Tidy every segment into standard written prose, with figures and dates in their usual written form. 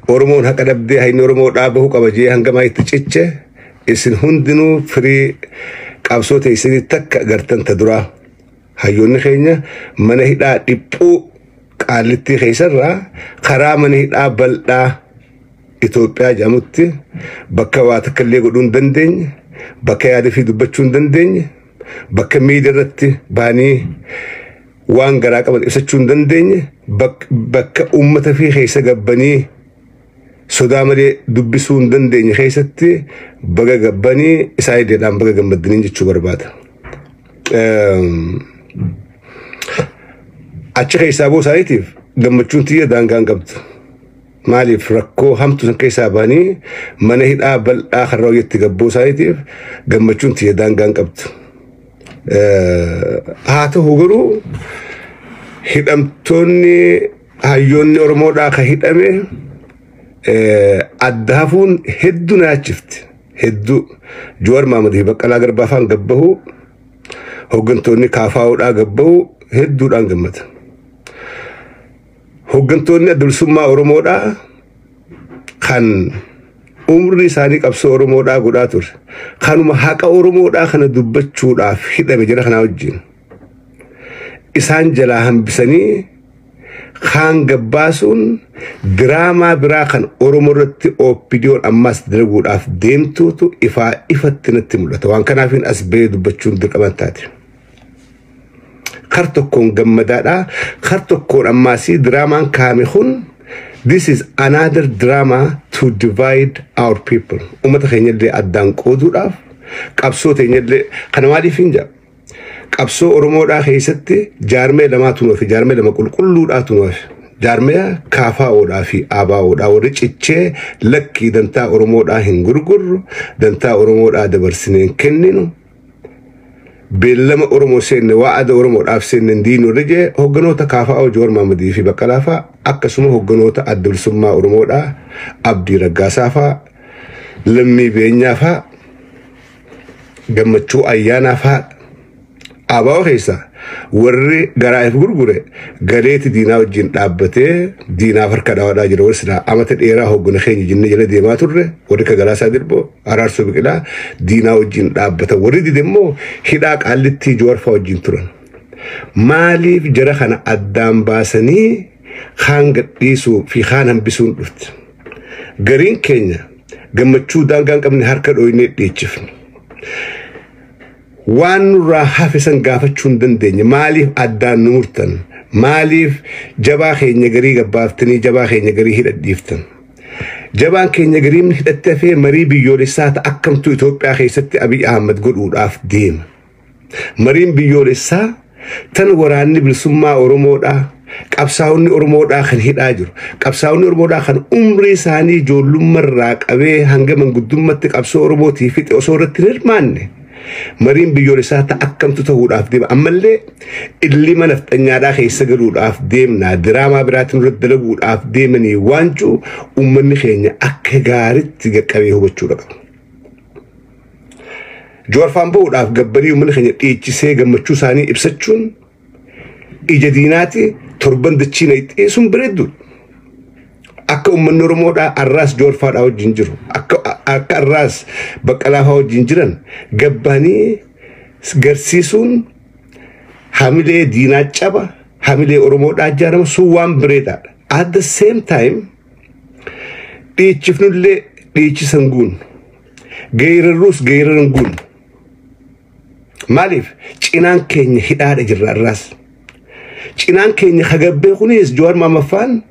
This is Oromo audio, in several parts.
Oromoon haqa dhabdee hayni Oromoo dhaabahu qabajee hangamaa itti ciche isin hundinuu firii qabsoo teessanii takka gartan ta duraa hayyoonni keenya mana hidhaa dhiphuu qaallittii keessarraa karaa mana hidhaa bal'aa Itoophiyaa jedhamutti bakka waa takka illee godhuu hin dandeenye bakka yaada fi dubbachuu hin dandeenye bakka miidiyaa irratti baanii waan garaa qaban ibsachuu hin dandeenye bakka uummata fi keessa gabbanii sodaa malee dubbisuu hin dandeenye keessatti baga gabbanii isaa ideedhaan baga gammaddanii jechuu barbaada. Achi keessaa boosaayitiif gammachuun tiyya daangaan qabdu. Maaliif rakkoo hamtu san keessaa baanii mana hidhaa bal'aa karra hojjetti gabboosaayitiif gammachuun tiyya daangaan qabdu. Haa ta'u garuu hidhamtoonni hayyoonni Oromoodhaa ka hidhame adda hafuun hedduu naachifti. Hedduu Jawaar Mohaammed Baqqalaa Garbaafaan gabbahu hooggantoonni KFO'dhaa gabbahu hedduudhaan gammada. Hooggantoonni adda bilisummaa Oromoodhaa kan umri isaanii qabsoo Oromoodhaa godhaa ture. Kanuma haqa Oromoodhaa kana dubbachuudhaaf hidhame jira kanaa wajjin. Isaan jalaa hambisanii kaan gabbaasuun diraamaa biraa kan Oromoo irratti OPDO'n ammas dalaguudhaaf deemtuutu ifatti natti mul'ata. Waan kanaafin as ba'ee dubbachuun dirqama taate. Kar tokkoon gammadaadha. Kar tokkoon ammaasii diraamaan kaame kun this is another drama to divide our people. Uummata keenya illee addaan qooduudhaaf qabsoo teenya illee kana maaliif hin jedhu. Qabsoo Oromoodhaa keessatti jaarmee lamaatu nuuf jaarmee lama qulqulluudhaatu nuuf jaarmee KFO'dhaa fi ABO'dhaa warri cichee lakkii dantaa Oromoodhaa hin gurgurru dantaa Oromoodhaa dabarsinee kenninu beellama Oromoo seenne waa'ada Oromoodhaaf seenne diinuu rijee hogganoota KFO Jawaar Mohaammed fi Baqqalaa fa'aa akkasuma hogganoota adda bilisummaa Oromoodhaa Abdii Raggaasaa fa'aa Lammii Beenyaa fa'aa Gammachuu Ayyaanaa fa'aa ABO keessa warri garaa'eef gurgure galeeti diinaa wajjin dhaabbatee diinaaf harka dhawadhaa jira. Warri silaa amata dheeraa hoggana keenya jennee jala deemaa turre warri ka Galaasaa Dirboo Araarsoo Biqilaa diinaa wajjin dhaabbata. Warri dide immoo hidhaa qaallittii Jawaar fa'aa wajjin turan. Maaliif jara kana addaan baasanii kaan gadhiisuu fi kaan hambisuun dhufte? Gariin keenya gammachuu daangaan qabne harka dhooynee dhiichifne. Waan nurraa hafisan gaafachuu hin dandeenye maaliif addaan nu murtan? Maaliif jabaa keenya garii gabbaaftanii jabaa keenya garii hidhadhiiftan? Jabaan keenya garii hidhattee hafee marii biyyoolessaa ta'a akkamtu Itoophiyaa keessatti Abiy Ahmed godhuudhaaf deema. Mariin biyyoolessaa tan waraanni bilisummaa Oromoodhaa qabsaa'onni Oromoodhaa kan hidhaa jiru. Qabsaa'onni Oromoodhaa kan umrii isaanii ijoollummaarraa qabee hanga manguddummaatti qabsoo Oromootii fixe osoo irratti hin hirmaanne. Mariin biyyoolessaa ta'a akkamtu ta'uudhaaf deema. Ammallee illima nafxanyaadhaa keessa galuudhaaf deemnaa diraamaa biraatiin irratti dalaguudhaaf deemanii waancuu uummanni keenya akka gaariitti qaqqabee hubachuudha qaba. Jawaar faan ba'uudhaaf gabbanii uummanni keenya dhiichisee gammachuu isaanii ibsachuun ija diinaati torban dachiina ixxeessuun bareedduudha. Akka uummanni Oromoodhaa arraas Jawaar faadhaa wajjin jiru. Akka arraas Baqqalaa fa'aa wajjin jiran gabbanii garsiisuun hamilee diinaa caba hamilee Oromoodhaa ijaarama sun waan bareedaadha. At the same time dhiichifnullee dhiichisan guun geerarruus geeraran guun. Maaliif cinaan keenya hidhaadha jirra arraas. Cinaan keenya hagabbee kunis Jawaar Mohaammed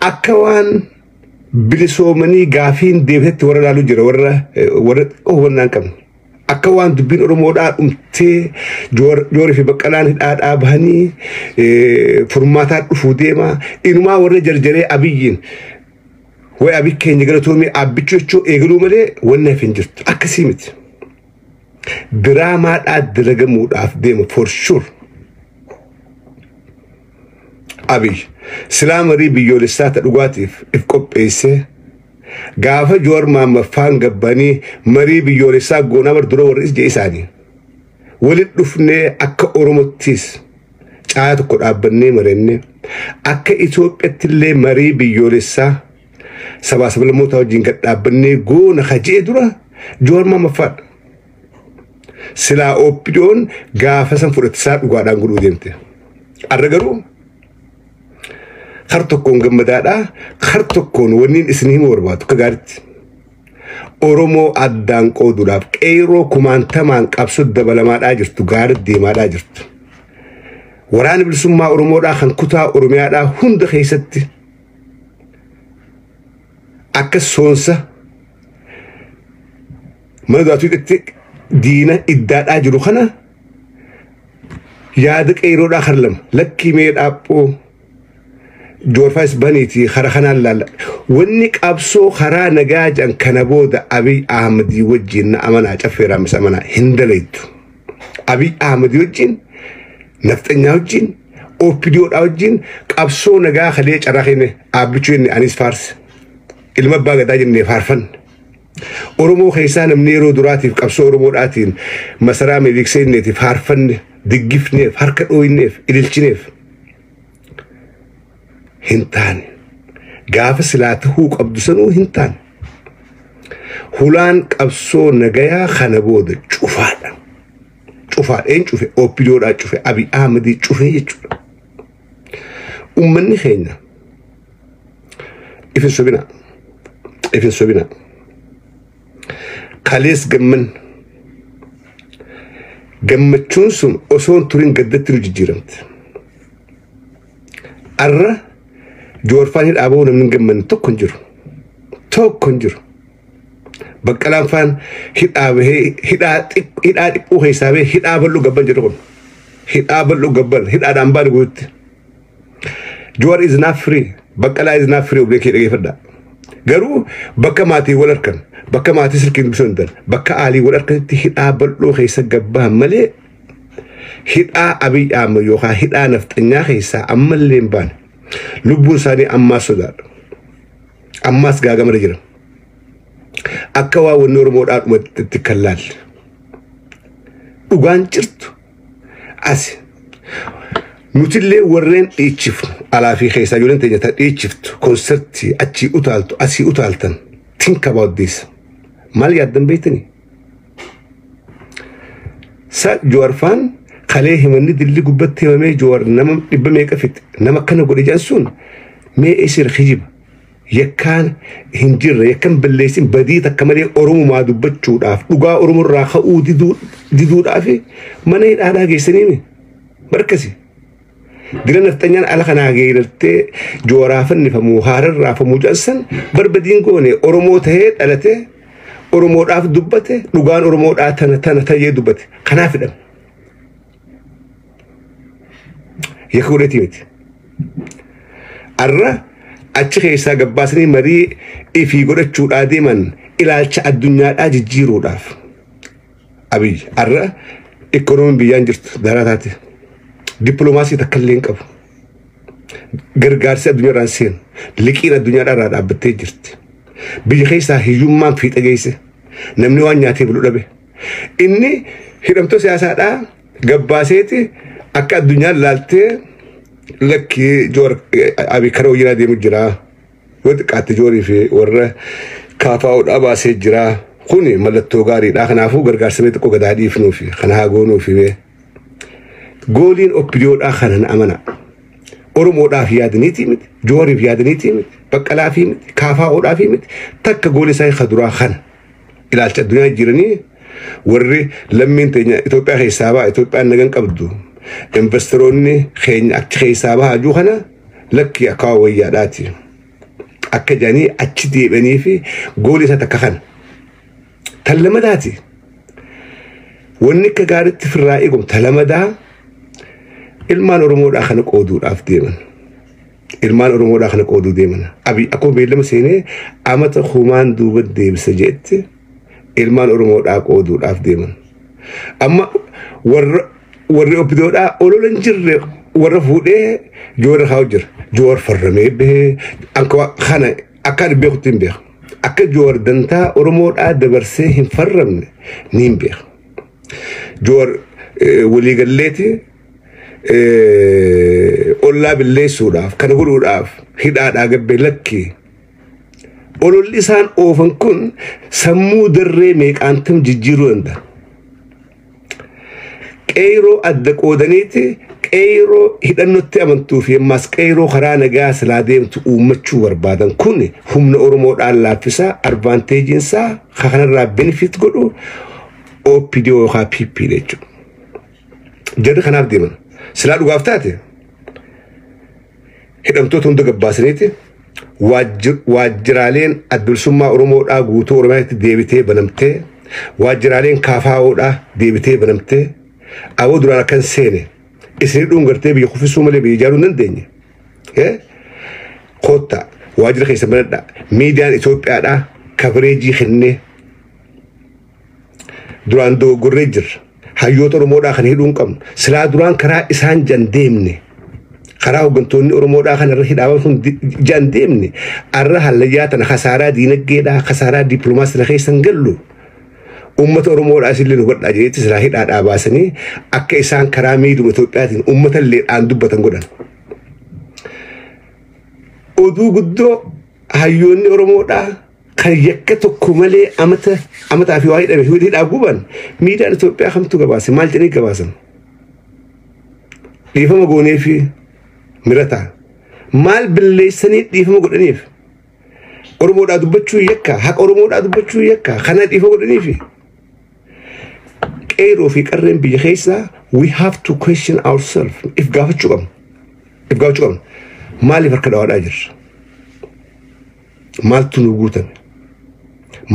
akka waan bilisoomanii gaafiin deebisetti warra laaluu jira warra hubannaan qabne. Akka waan dubbiin Oromoodhaa dhumtee Jawaarii fi Baqqalaan hidhaadhaa bahanii furmaataan dhufuu deema. Inumaa warra jarjaree Abiyyiin way Abiy keenya galatoomee abbichuu jechuu eegaluu malee wanni hafe hin jirtu. Akkasii miti. Diraamaadhaa dalagamuudhaaf deema for sure. Abiy silaa marii biyyoolessaa ta dhugaatiif if qopheessee gaafa Jawaar Mohaammed faan gabbanii marii biyyoolessaa goonaa bar dura warri ija isaanii walitti dhufnee akka Oromottis caa tokko dhaabbannee marennee akka Itoophiyaatti illee marii biyyoolessaa sabaa sablammoota wajjin gadhaabannee goona hajee dura Jowaar Mammaffaadha. Silaa OPDO'n gaafa san fudhatisaa dhugaadhaan godhuu deemte. Arra garuu har tokkoon gammadaadha, har tokkoon wanniin isin hima barbaadu akka gaariitti. Oromoo addaan qooduudhaaf qeeroo kumaantamaan qabsoo dabalamaadhaa jirtu, gaariitti deemaadhaa jirtu. Waraana bilisummaa Oromoodhaa kan kutaa Oromiyaadhaa hunda keessatti akka soonsa mana du'aatuutti diina iddaadhaa jiru kana yaada qeeroodhaa kan lama lakkii mee dhaaphoo Jowaar Faayis baniitii karaa kanaan laalla. Wanni qabsoo karaa nagaa jedhan kana booda Abiy Ahmedii wajjin na amanaa caffeeraa misa amanaa hin dalaytu. Abiy Ahmedii wajjin nafxanyaa wajjin OPDOdhaa wajjin qabsoo nagaa kalee carraa kenne aabbichuu inni anis faarse. Ilma abbaa gadaa jennee faarfanne. Oromoo keessaa namni yeroo duraatiif qabsoo Oromoodhaatiin masaraa miidhagseetiif faarfanne, diggifneef, harka dhooyneef, ililchineef. Hintaan gaafa silaa tahuu qabdu sanuu hintaan hulaan qabsoo nagayaa kana booda cufaadha. Cufaadheen cufe OPDOdhaa cufe Abiy Ahmedii cufe jechuudha. Uummanni keenya ifin sobina kalees gammachuun sun osoon turin gaddatti nu jijjiiramte. Arra Jowaar Faan hidhaaboo namni gammanne tokko hin jiru. Baqqalaan Faan hidhaa dhiphuu keessaa bee hidhaa bal'uu gabban jedhu kun. Hidhaa bal'uu gabban hidhaadhaan baane guutti. Jowaar is not free. Baqqalaa is not free oblee kee dhageeffadhaa. Garuu bakka maatii wal harkan, bakka maatii silkiin dubbisuu hin danda'an, bakka aalii wal harkanitti hidhaa bal'oo keessa gabbaan malee hidhaa Abiy Ahmed yookaan hidhaa nafxanyaa keessaa ammallee hin baane. Lubbuun isaanii ammaas sodaadha. Ammaas gaagamara jira. Akka waa wanni Oromoodhaa dhumatti kan laalle. Dhugaan jirtu asi. Nutillee warreen dhiichifnu alaa fi keessaa ijoolleen teenya dhiichiftu konsertii achii utaaltu asii utaaltan think about this. Maal yaaddan beektanii? Jowaar Faan kalee himanni dilli gubbatti himamee Jowaar nama dhibba meeqa fixe nama kana godhe jansuun mee isir hijiba yakkaan hin jirre yakkan balleessin badii takka malee Oromumaa dubbachuudhaaf dhugaa Oromoorraa ka'uu diduudhaaf mana hidhaadhaa geessanii barkasi. Dira nafxanyaan ala kanaa geerartee Jawaaraa fannifamuu haararraa famuu jansan barbadiin goone Oromoo tahee dhalate Oromoodhaaf dubbate dhugaan Oromoodhaa tana ta'ee dubbate kanaaf hidhame. Yakka godhetii miti. Arra achi keessaa gabbaasanii marii ifii godhachuudhaa deeman ilaalcha addunyaadhaa jijjiiruudhaaf. Abiy arra ikoonomiin biyyaan jirtu daraa taate. Dippiloomaasii takka illee hin qabu. Gargaarsi addunyaadhaan seenu liqiin addunyaadhaa dhaabbattee jirti. Biyya keessaa hiyyummaan fiixa geesse namni waan nyaatee bulu dhabe. Inni hidhamtoota siyaasaadhaa gabbaaseeti akka addunyaan laaltee lakkii Jowaar Abiy karaa hojii deemu jira. Yoo xiqqaatti Jawaarii fi warra KFO'dhaa baasee jira. Kuni mallattoo gaariidha. Kanaafuu gargaarsa mee xiqqoo gadaa dhiifnuufi kana haa goonuufi gooliin OPDOdhaa kanan amana. Oromoodhaaf yaadaniitii miti, Jawaariif yaadaniitii miti, Baqqalaa fi miti, KFO'dhaa fi miti takka goolii isaa kaduraa kana ilaalcha addunyaa jiranii warri lammiin teenya Itoophiyaa keessaa ba'a Itoophiyaan nagan qabdu. Investoroonni keenya achi keessaa bahaa jiru kana lakkii akka wayyaadhaati. Akka jedhanii achi deebi'anii fi goolii isaa takka kana. Tan lamadaati. Wanni akka gaariitti firraa eegamu tan lamadaa ilmaan Oromoodhaa kana qooduudhaaf deeman. Ilmaan Oromoodhaa kana qooduu deeman. Abiy akkuma beellama seenee amata humaan duuba deebisa jeetti ilmaan Oromoodhaa qooduudhaaf deeman. Amma warri OPDOdhaa ololan jirre warra fuudhee Jawaar haa jira. Jawaar farramee bahee kana akka beekutti hin beeku. Akka Jawaar dantaa Oromoodhaa dabarsee hin farramne ni hin beeku. Jawaar waliigalleeti ollaa billeessuudhaaf kana godhuudhaaf hidhaadhaa gabbee lakkii ololli isaan oofan kun sammuu darree meeqaantam jijjiiruu danda'a. Qeyroo adda qoodaniiti qeyroo hidhannotti amantuu fi ammas qeyroo karaa nagaa silaa deemtu uummachuu barbaadan kun humna Oromoodhaan laaffisaa advaanteejiinsaa kanarraa benefit godhu OPDO yookaan PP jechuudha. Jarri kanaaf deeman silaa dhugaaf taate hidhamtoota hunda gabbaasaniiti waajjiraaleen adbilsummaa Oromoodhaa guutuu Oromiyaatti deebitee banamtee waajjiraaleen KFO'dhaa deebitee banamtee awoo duraan akkan seene isin dhungartee biyya kuffisuu malee biyya ijaaruu hin dandeenye. Kotta waajjira keessa banadhaa miidiyaan Itoophiyaadhaa kabareejii kennee duraan dogoggorree jirra. Hayyoota Oromoodhaa kan hidhuu hin qabnu silaa duraan karaa isaan jan deemne karaa hooggantoonni Oromoodhaa kanarra hidhaaban kun jan deemne arra hallayyaa tana kasaaraa diinagdeedhaa kasaaraa dippiloomaasii keessa hin gallu. Ummata Oromoodhaa isillee nu godhaa jeetti silaa hidhaadhaa baasanii akka isaan karaa miidhuma Itoophiyaatiin ummata illee dhaan dubbatan godhan. Oduu guddoo hayyoonni Oromoodhaa kan yakka tokko malee amataa fi waa hidhame hidhaa guban miidiyaan Itoophiyaa kamtu gabaase maal jedhanii gabaasan. Dhiifama goonee fi mirataa maal billeessanii dhiifama godhaniif Oromoodhaa dubbachuu yakka haqa Oromoodhaa dubbachuu yakka kana dhiifama godhaniifi. Qeyroo fi qarreen biyya keessaa we have to question ourselves if gaafachuu qabna maaliif harka dhawaadhaa jirra maaltu nu guutame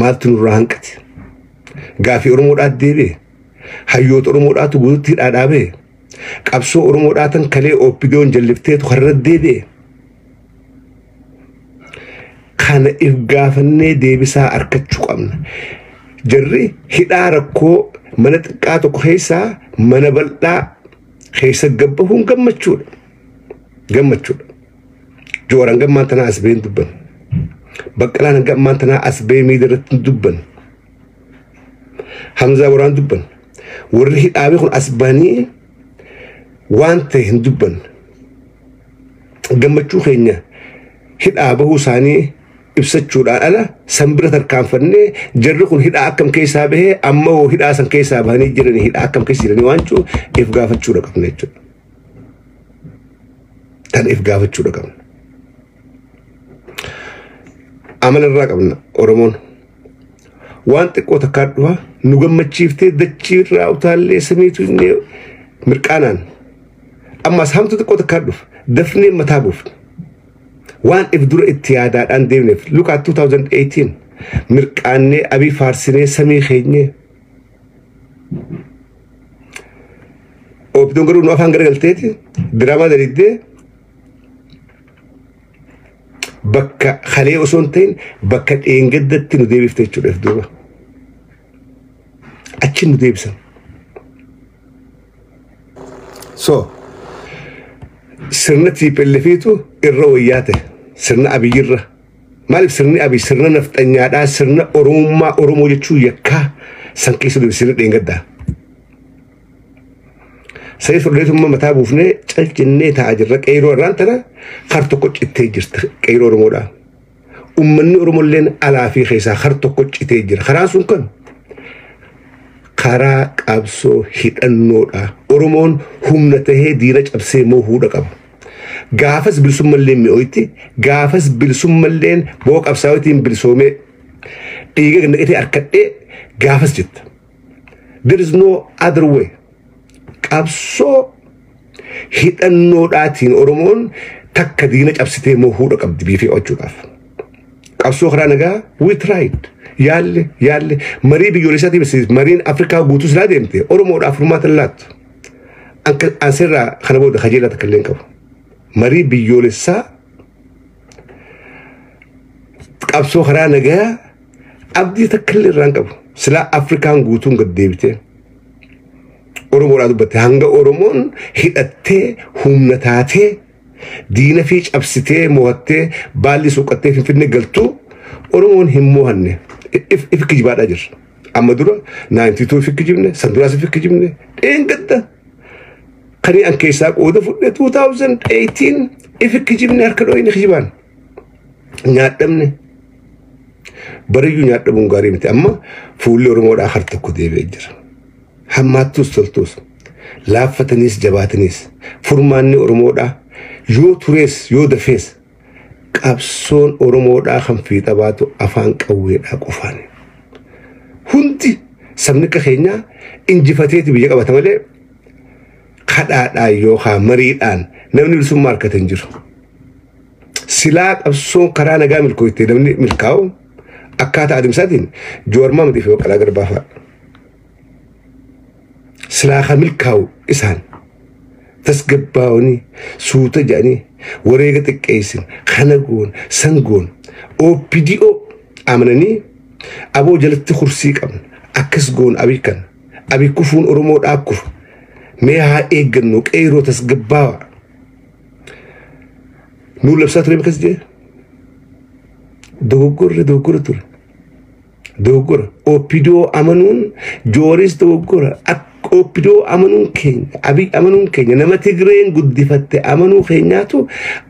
maaltu nurraa hanqate gaafii Oromoodhaa deebi'e hayyoota Oromoodhaatu guututti hidhaadhaa ba'e qabsoo Oromoodhaa tan kalee OPDO'n jallifteetu har'a deebi'e kana if gaafannee deebisaa argachuu qabna. Jarri hidhaa rakkoo mana xiqqaa tokko keessaa mana bal'aa keessa gabbahuun gammachuudha. Jooran gammaan tanaa as ba'een dubban. Baqqalaan gammaan tanaa as ba'ee miidhaa irratti dubban. Hamzaa waraan dubban. Warri hidhaame kun as ba'anii waan ta'e hin dubban. Gammachuu keenya hidhaa bahuu isaanii ibsachuudhaan ala sanbira tarkaanfannee jarri kun hidhaa akkam keessaa bahee amma hoo hidhaa san keessaa bahanii jiranii hidhaa akkam keessa jiranii waan jiru if gaafachuudha qabna jechuudha. Tan if gaafachuudha qabna. Amala irraa qabna Oromoon waan xiqqoo takkaa dhufa nu gammachiiftee dachii irraa utaallee samiitu inni mirqaanaan ammas hamtu xiqqoo takkaa dhufa dafnee mataa buufna. Waan if dura itti yaadaadhaan deemneef look at 2018 mirqaannee abii faarsinee samii keenyee OPDO'n garuu nu afaan garagalteeti diraamaa daliddee bakka kalee osoo hin ta'in bakka dheengaddatti nu deebifte jechuudha if duuba achi nu deebisan. So sirna TPLFiitu irra wayyaa ta'e sirna abiyyirra maaliif sirni abiy sirna nafxanyaadhaa sirna Oromummaa Oromoo jechuu yakkaa san keessa deebisanii dheengaddaa. Sayis furdheetummaa mataa buufnee calcinnee taa'aa jirra qeyroo irraan tana har tokko cittee jirta qeyroo Oromoodhaa. Uummanni Oromolleen alaa fi keessaa har tokko cittee jira. Karaan sun kan karaa qabsoo hidhannoodha. Oromoon humna tahee diina cabsee moohuudha qaba. Gaafas bilisummalleen mi'ooyti gaafas bilisummalleen boo qabsaawotiin bilisoomee dhiiga naqatee harkadhee gaafas jetta. There is no other way. Qabsoo hidhannoodhaatiin Oromoon takka diina cabsitee moohuudha qabdi biifee ochuudhaaf. Qabsoo karaa nagaa we tried. Yaalle marii biyyoolessaatiif bisiis mariin Afrikaa guutuu silaa deemte Oromoodhaaf furmaata laattu. Ansirraa kana booda kajeelaa takka illee qabu. Marii biyyoolessaa qabsoo karaa nagaa abdii takka illee irraan qabu. Silaa Afrikaan guutuun gad deebitee Oromoodhaa dubbatte hanga Oromoon hidhattee humna taatee diina fi cabsitee mo'attee baalli suuqattee Finfinnee galtuu Oromoon hin mo'anne if kijibaadhaa jirra. Amma dura 92 if kijibne, sanduraas if kijibne, dheengadda خلي أنك يساق ودفع 2018 إفك جبنا أركضوين خجبان نعتمني بريو نعتمون قاريمتي أما فولي رمود آخر تكودي بيجر حماتوس تلتوس لافتنيس جباتنيس فرماني رمود يو توريس يو دفيس قابسون رمود آخم في تباتو أفان قوي أقفاني هنتي سمنك خينا إنجفتيتي بيجا قباتمالي خدادا يوخا مريدان نمني بسو ماركة انجر سلاك أبسون قرانا قامل كويتي نمني ملكاو أكاتا عدم ساتين جورما مدي في وقلا قربافا سلاخا ملكاو إسان تسقباوني سوتا جاني وريغة الكيسين خانقون سنقون أو PDO آمناني أبو جلت خرسيك أمن أكسقون أبيكن أبي كفون أرمود أكف ميها إيجنوك إيرو تسقباوا نور لبسات ريم كسجي دوغور تور دوغور أو بيدو أمانون جوريس دوغور أو بيدو أمانون كين أبي أمانون كين نما تجرين قد دفت أمانو خيناتو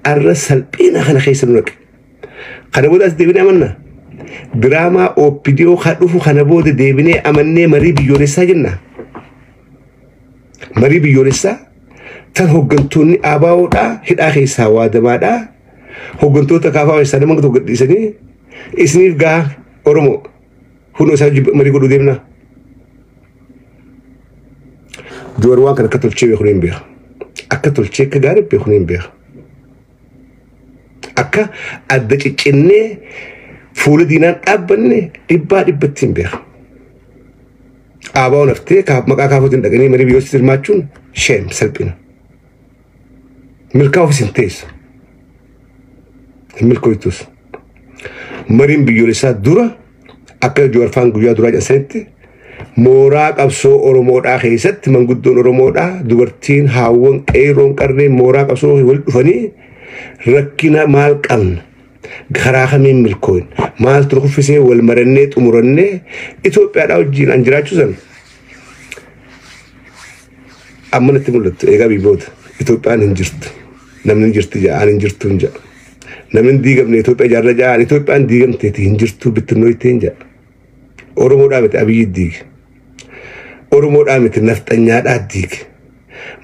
الرسل بينا خنا خيسنوك خنا بودا ديبني أماننا دراما أو بيدو خدوفو خنا بودا ديبني أمانني مري بيوريسا جنة مري بيوريسا tan hoggantoonni abaa'uudha hidhaa keessaa waadamaadha hoggantoota kaafaa keessaa nama tokko gadhiisanii isiniif gaa oromoo hunoo isaa marii godhuu deemna joor waan kana akka tolchee beekuu hin beeku akka tolchee akka gaarii beekuu hin beeku akka adda ciccennee fuula diinaan dhaabbanne dhibbaa dhibbatti hin beeku abaa'uun haftee maqaa kaafootiin dhaqanii marii biyyooti hirmaachuun sheem salphina ملكاو في سنتيس ملكو يتوس مريم بيوليسات دورا أكل جوارفان جويا دورا جسنتي موراك أبسو أورومودا خيست من قدون أورومودا دورتين هاون إيرون كارني موراك أبسو ولفني ركنا مال كان خراخ من ملكوين مال تروح في سين والمرنيت أمورني إثيوبيا داو جين أنجراتشو زن أمانة تقولت إيجا بيبود إثيوبيا ننجرت نمن نجرت جا أنا نجرت نجا نمن ديجا من إثيوبيا جارة جا إثيوبيا ديجا متى نجرت بتنوي تنجا أورمو رامت أبي ديج أورمو رامت نفط أنيار أديج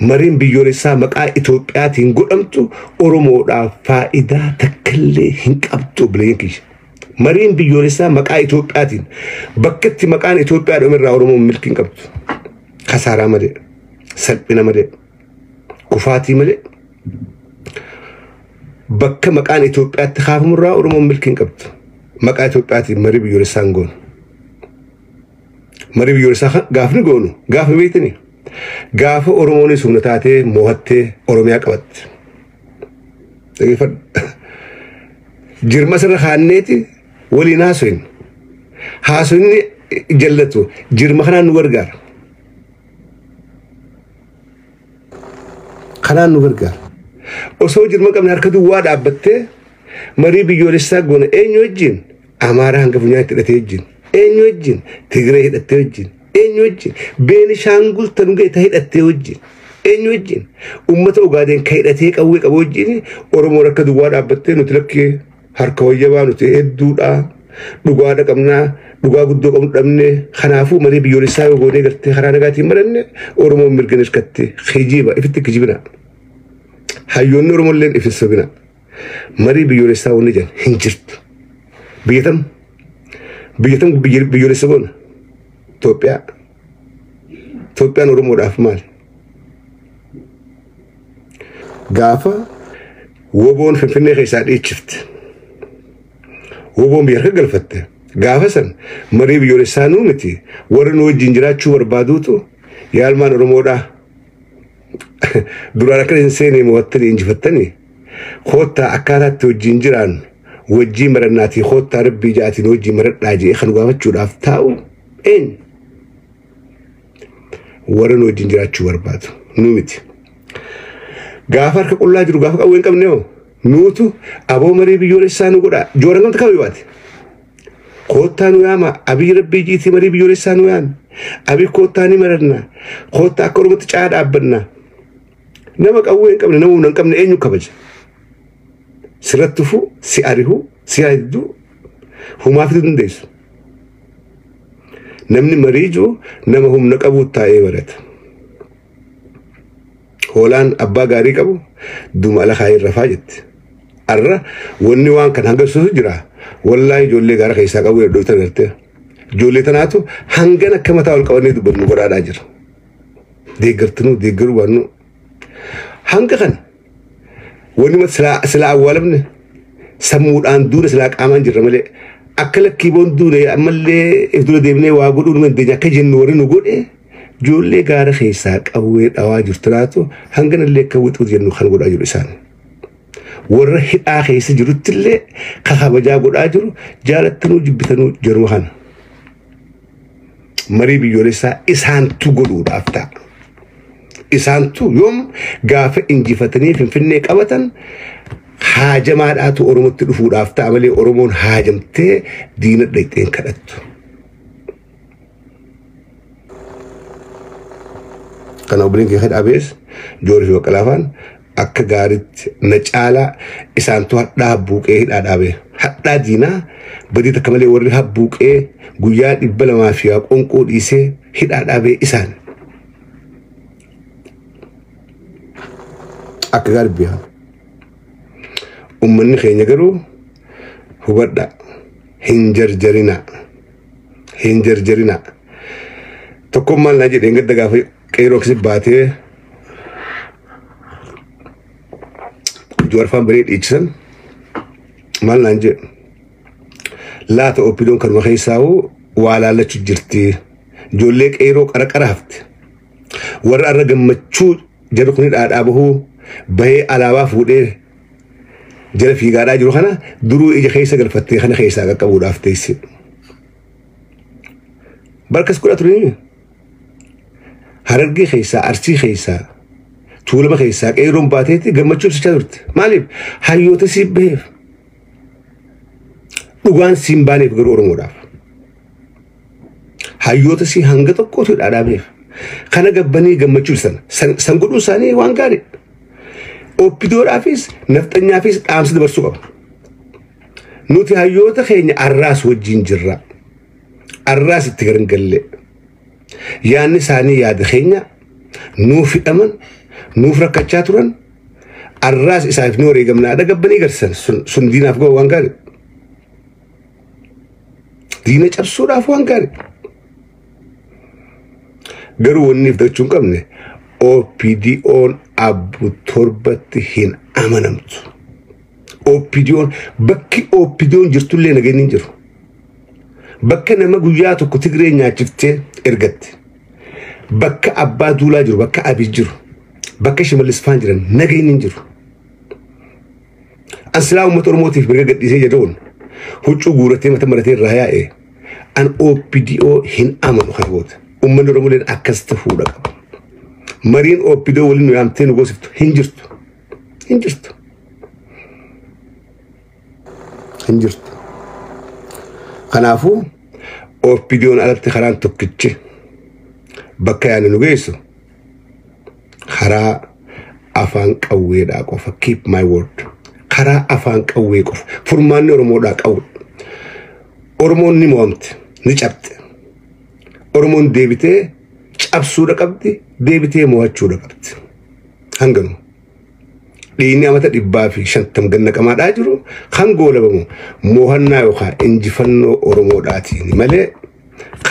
مريم بيوريسا مكا إثيوبيا تنقول أمتو أورمو را فائدة تكلي هنك أبتو بلينكيش مريم بيوريسا مكا إثيوبيا تين بكت مكان إثيوبيا رمر أورمو ملكين أبتو خسارة مدي سلبنا مدي كفاتي ملي بك مكان إثيوبيا تخاف مرة أورمو ملكين قبط مكان إثيوبيا مري بيوريسان قون مري بيوريسان غافني قونو غاف بيتني غاف أورموني سمنتاتي موهتي أورميا قبط تقول جرما سر خانيتي ولي ناسوين هاسوين جلتو جرما خنا نورغار خنا نورغار osoo jirma qabne harka duwwaa dhaabbattee marii biyyoolessaa goone eenyu wajjin amaaraa hanga funyaa itti hidhatee wajjin eenyu wajjin tigree hidhattee wajjin eenyu wajjin beenishaangul tanugee ta hidhattee wajjin eenyu wajjin ummata ugaadeen ka hidhatee qawwee qabu wajjin oromoon harka duwwaa dhaabbattee nuti lakkee harka wayyabaa nuti hedduudha dhugaadha qabnaa dhugaa guddoo qabnu dhabne kanaafuu marii biyyoolessaa yoo goonee gartee karaa nagaatiin maranne oromoon mirga nishkatte kijiba ifitti kijibina hayyoonni oromolleen ifissa bina marii biyyoolessaa wanni jan hin jirtu biyyatam biyyoolessa goona Itoophiyaan oromoodhaaf maali gaafa woboon finfinnee keessaa dhiichifte woboon biyya harka galfatte gaafa san marii biyyoolessaa nuu miti warra nu wajjin jiraachuu barbaaduutu yaalmaan oromoodhaa duraan akka seenee mo'attanii injifattanii koottaa akkaataatti wajjin jiraan wajjii marannaatii koottaa rabbii ja'atiin wajjii maradhaa jee kan gaafachuudhaaf taa'u eenyu warra nu wajjin jiraachuu barbaadu nu miti gaafa harka qullaa jiru gaafa qawwee hin qabne hoo nuutu aboo marii biyyoolessaa nu godhaa jooran gamta kamii baate koottaa nu yaama abii rabbii jiitii marii biyyoolessaa nu yaame abii koottaa ni marannaa koottaa akka oromatti caa dhaabbannaa nama qawwee qabne nama humna qabne eenyu kabaja sirrattufu si arihu si haiddu humaafitu dandeessu namni mariiju nama humna qabu taa'ee barata hoolaan abbaa gaarii qabu duma ala kaayee rafaa jetti arra wanni waan kan hanga suusu jira wallahi ijoollee gaara keessaa qabu hedduutu agartee ijoollee tanaatu hangana akka mataa ol qabannee dubbannu godhaadhaa jira deeggartinuu deeggaruu baannu hanga kan wanni sila awwaalamne sammuudhaan duuna sila qaamaan jirra malee akka lakkiiboon duune ammallee if dura deemnee waa godhuu nu dandeenya akka jennu warri nu godhe ijoollee gaara keessaa qawwee dhawaa jirturaatu hanganallee akka wixuu jennu kan godhaa jiru isaan warra hidhaa keessa jiruttillee kabajaa godhaa jiru jaalattanuu jibbitanuu jiruma kana marii biyyoolessaa isaantu godhuudhaaf ta'a isaantu yoom gaafa injifatanii finfinnee qabatan haajamaadhaatu oromotti dhufuudhaaf ta'a malee oromoon haajamtee diina dhayxeen kadhattu kana obboleen kee hadhaabees Joorif Baqqalaafaan akka gaaritti na caalaa isaantu hadhaa buuqee hidhaa dhaabee hadhaa diinaa badii takka malee warri habbuuqee guyyaa 200 fi qonqoo dhiisee hidhaa dhaabee isaan akka gaarii bihaa ummanni keenya garuu hubadha hin jarjarina tokkummaan naa jedheen gadda gaafa qeeroo kisi baatee Joorfaan baree dhiichisan maal naan jedhu laata oppidoon kanuma keessaa'uu waa laallachuu jirti ijoollee qeeroo qara hafte warra arra gammachuu jarri kun hidhaadhaa bahuu bahee alaabaa fuudhee jala fiigaadhaa jiru kana duruu ija keessa galfattee kana keessaa qaqqabuudhaaf teesse barkas godha turini Harargee keessaa Arsii keessaa Tuulama keessaa qeeroon baateetti gammachuu ibsachaa turte maaliif hayyoota siif baheef dhugaan siin baaneef garuu oromoodhaaf hayyoota si hanga tokkootu dhaadhaabeef kana gabbanii gammachuu san godhuu isaanii waan gaarii oppidoodhaafis nafxanyaafis dhaamsa dabarsuu qaba nuti hayyoota keenya arraas wajjin jirra arraas itti garangalle yaanni isaanii yaada keenya nuuf hidhaman nuuf rakkachaa turan arraas isaaf ni wareegamnaadha gabbanii garsan sun diinaaf ga'u waan gaarii diina cabsuudhaaf waan gaarii garuu wanniif dachuu hin qabne OPDO'n abbu torbatti hin amanamtu OPDO'n bakki OPDO'n jirtullee nageenyi hin jiru bakka nama guyyaa tokko Tigree nyaachiftee ergatte bakka abbaa duulaa jiru bakka abii jiru bakka Shimallis Faan jiran nageenyi hin jiru ansilaa uummata oromootiif mirga gadhiisee jedhuun huccuu guuratee mata maratee irraa yaa'e an OPDO hin amanu kan goota uummanni oromooleen akkas ta'uudha qaba mariin OPDO waliin nu yaamtee nu goosiftu hin jirtu kanaafuu OPDO'n alatti karaan tokkichi bakka yaane nu geessu karaa afaan qawweedhaa qofa keep my word karaa afaan qawwee qofa furmaanni oromoodhaa qawwe oromoon ni mo'amte ni cabte oromoon deebitee cabsuudha qabdi deebitee mo'achuudha qabdi hanganu dhiinni amata 150 gannaqamaadhaa jiru kan goolabamu mo'annaa yookaan injifannoo oromoodhaatiin malee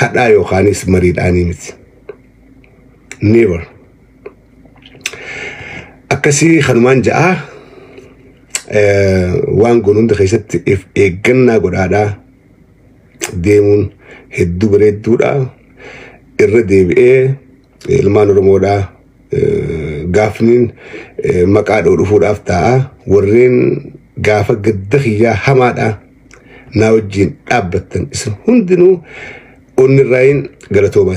kadhaa yookaanis mariidhaanii miti never akkasii kanumaan ja'a waan goon hunda keessatti eeggannaa godhaadhaa deemuun hedduu bareedduudha irra deebi'ee ilmaan oromoodhaa gaafniin maqaa dhufuudhaaf ta'a warreen gaafa gadda xiyyaa hamaadhaa naa wajjin dhaabbattan isin hundinuu onnirraayin galatoomaa